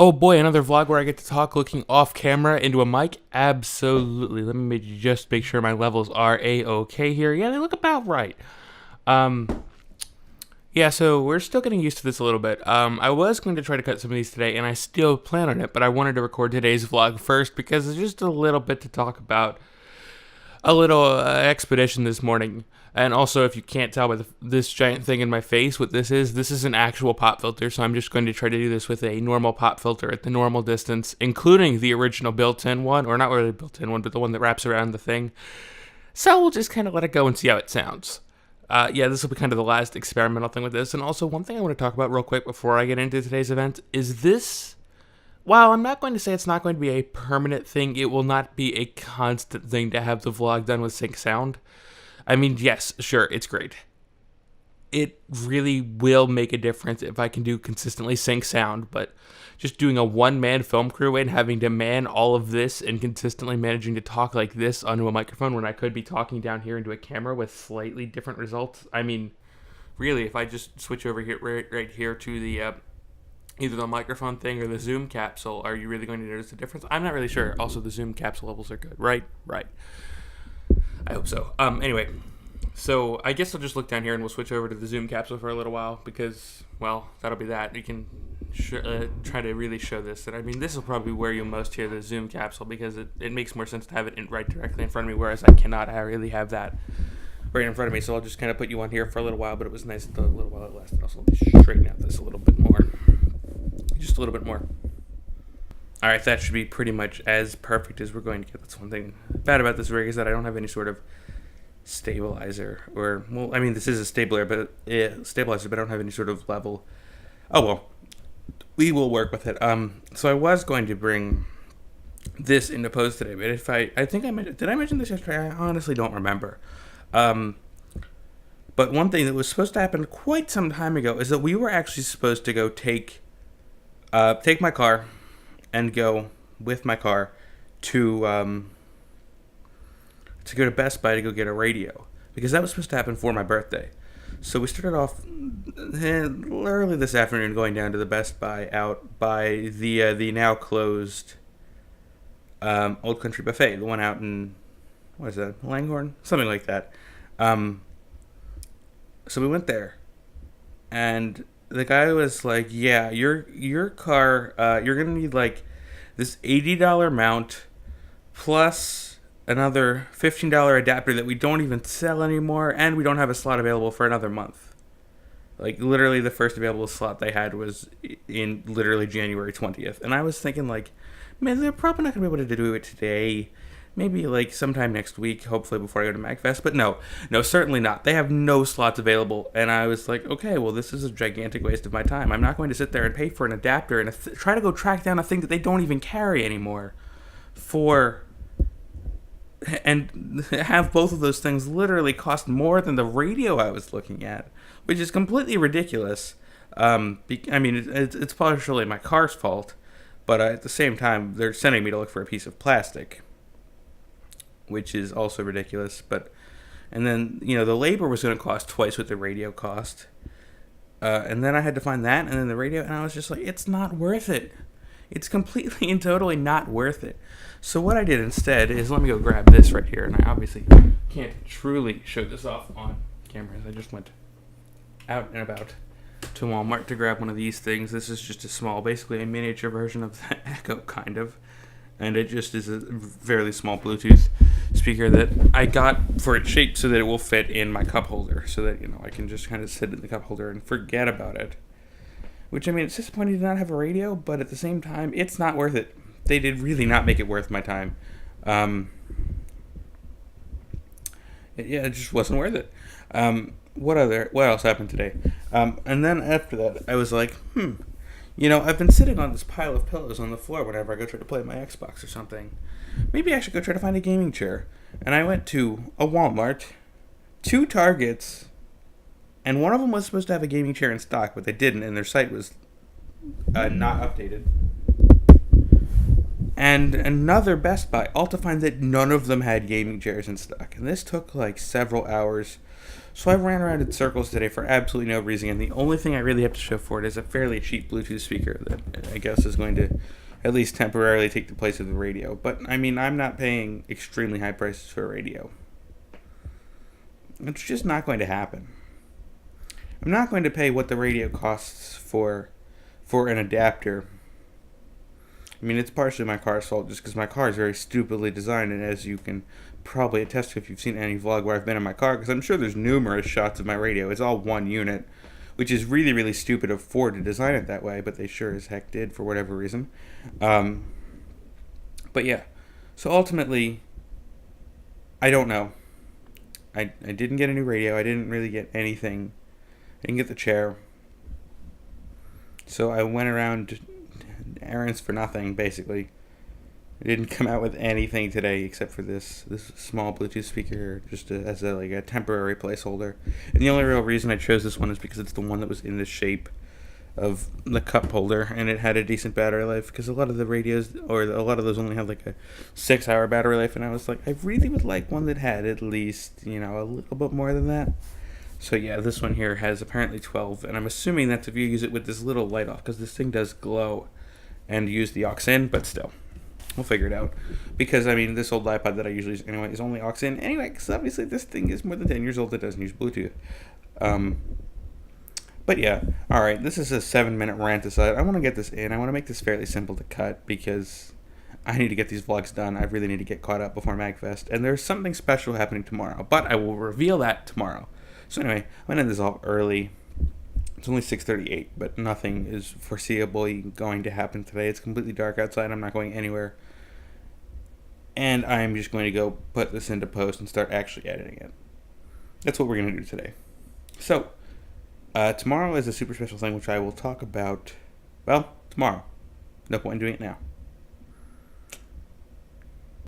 Oh boy, another vlog where I get to talk looking off camera into a mic? Absolutely. Let me just make sure my levels are A-okay here. Yeah, they look about right. Um, yeah, so we're still getting used to this a little bit. I was going to try to cut some of these today, and I still plan on it, but I wanted to record today's vlog first because there's just a little bit to talk about. A little expedition this morning. And also, if you can't tell by this giant thing in my face what this is an actual pop filter, so I'm just going to try to do this with a normal pop filter at the normal distance, including the original built-in one, or not really the built-in one, but the one that wraps around the thing. So we'll just kind of let it go and see how it sounds. Yeah, this will be kind of the last experimental thing with this. And also, one thing I want to talk about real quick before I get into today's event is this. While I'm not going to say it's not going to be a permanent thing, it will not be a constant thing to have the vlog done with sync sound. I mean, yes, sure, it's great. It really will make a difference if I can do consistently sync sound, but just doing a one-man film crew and having to man all of this and consistently managing to talk like this onto a microphone when I could be talking down here into a camera with slightly different results. I mean, really, if I just switch over here right here to the either the microphone thing or the Zoom capsule, are you really going to notice the difference? I'm not really sure. Also, the Zoom capsule levels are good, right? Right. I hope so. Anyway, so I guess I'll just look down here and we'll switch over to the Zoom capsule for a little while because, well, that'll be that. You can try to really show this. And I mean, this will probably where you'll most hear the Zoom capsule because it makes more sense to have it right directly in front of me, whereas I cannot really have that right in front of me. So I'll just kind of put you on here for a little while, but it was nice the little while it lasted. Also, let me straighten out this a little bit more. Just a little bit more. Alright, that should be pretty much as perfect as we're going to get. That's one thing bad about this rig is that I don't have any sort of stabilizer. Or, well, I mean, this is a stabilizer, but I don't have any sort of level. Oh, well. We will work with it. So I was going to bring this into post today, but if I think I mentioned, did I mention this yesterday? I honestly don't remember. But one thing that was supposed to happen quite some time ago is that we were actually supposed to go take my car and go with my car to go to Best Buy to go get a radio because that was supposed to happen for my birthday. So we started off early this afternoon going down to the Best Buy out by the now closed Old Country Buffet, the one out in, what is that, Langhorne? Something like that. So we went there and the guy was like, yeah, your car, you're going to need like this $80 mount plus another $15 adapter that we don't even sell anymore, and we don't have a slot available for another month. Like, literally the first available slot they had was in literally January 20th. And I was thinking, like, man, they're probably not going to be able to do it today. Maybe, like, sometime next week, hopefully before I go to MagFest. But no, certainly not. They have no slots available. And I was like, okay, well, this is a gigantic waste of my time. I'm not going to sit there and pay for an adapter and try to go track down a thing that they don't even carry anymore and have both of those things literally cost more than the radio I was looking at, which is completely ridiculous. I mean, it's partially my car's fault, but at the same time, they're sending me to look for a piece of plastic, which is also ridiculous. And then, the labor was going to cost twice what the radio cost. And then I had to find that, and then the radio, and I was just like, it's not worth it. It's completely and totally not worth it. So what I did instead is, let me go grab this right here, and I obviously can't truly show this off on camera. I just went out and about to Walmart to grab one of these things. This is just basically a miniature version of the Echo, kind of. And it just is a fairly small Bluetooth speaker that I got for its shape so that it will fit in my cup holder, so that, I can just kind of sit in the cup holder and forget about it. Which, I mean, it's disappointing to not have a radio, but at the same time, it's not worth it. They did really not make it worth my time. It just wasn't worth it. What else happened today? And then after that, I was like, I've been sitting on this pile of pillows on the floor whenever I go try to play my Xbox or something. Maybe I should go try to find a gaming chair. And I went to a Walmart, 2 Targets, and one of them was supposed to have a gaming chair in stock, but they didn't, and their site was not updated. And another Best Buy, all to find that none of them had gaming chairs in stock. And this took like several hours. So I ran around in circles today for absolutely no reason, and the only thing I really have to show for it is a fairly cheap Bluetooth speaker that I guess is going to at least temporarily take the place of the radio. But I mean, I'm not paying extremely high prices for a radio. It's just not going to happen. I'm not going to pay what the radio costs for an adapter. I mean, it's partially my car's fault just because my car is very stupidly designed, and as you can probably attest to if you've seen any vlog where I've been in my car, because I'm sure there's numerous shots of my radio. It's all one unit, which is really, really stupid of Ford to design it that way, but they sure as heck did for whatever reason. But yeah, so ultimately, I don't know. I didn't get a new radio. I didn't really get anything. I didn't get the chair. So I went around errands for nothing, basically. I didn't come out with anything today except for this small Bluetooth speaker, just as a temporary placeholder. And the only real reason I chose this one is because it's the one that was in the shape of the cup holder, and it had a decent battery life, because a lot of the radios, or a lot of those, only have like a 6-hour battery life, and I was like, I really would like one that had at least, a little bit more than that. So yeah, this one here has apparently 12, and I'm assuming that's if you use it with this little light off, because this thing does glow, and use the aux in, but still, we'll figure it out. Because, I mean, this old iPod that I usually use anyway is only aux in anyway, because obviously this thing is more than 10 years old that doesn't use Bluetooth. But yeah, alright, this is a 7-minute rant aside. I want to get this in. I want to make this fairly simple to cut, because I need to get these vlogs done. I really need to get caught up before MagFest, and there's something special happening tomorrow, but I will reveal that tomorrow. So anyway, I'm going to end this off early. It's only 6:38, but nothing is foreseeably going to happen today. It's completely dark outside. I'm not going anywhere. And I'm just going to go put this into post and start actually editing it. That's what we're going to do today. So, tomorrow is a super special thing, which I will talk about, well, tomorrow. No point in doing it now.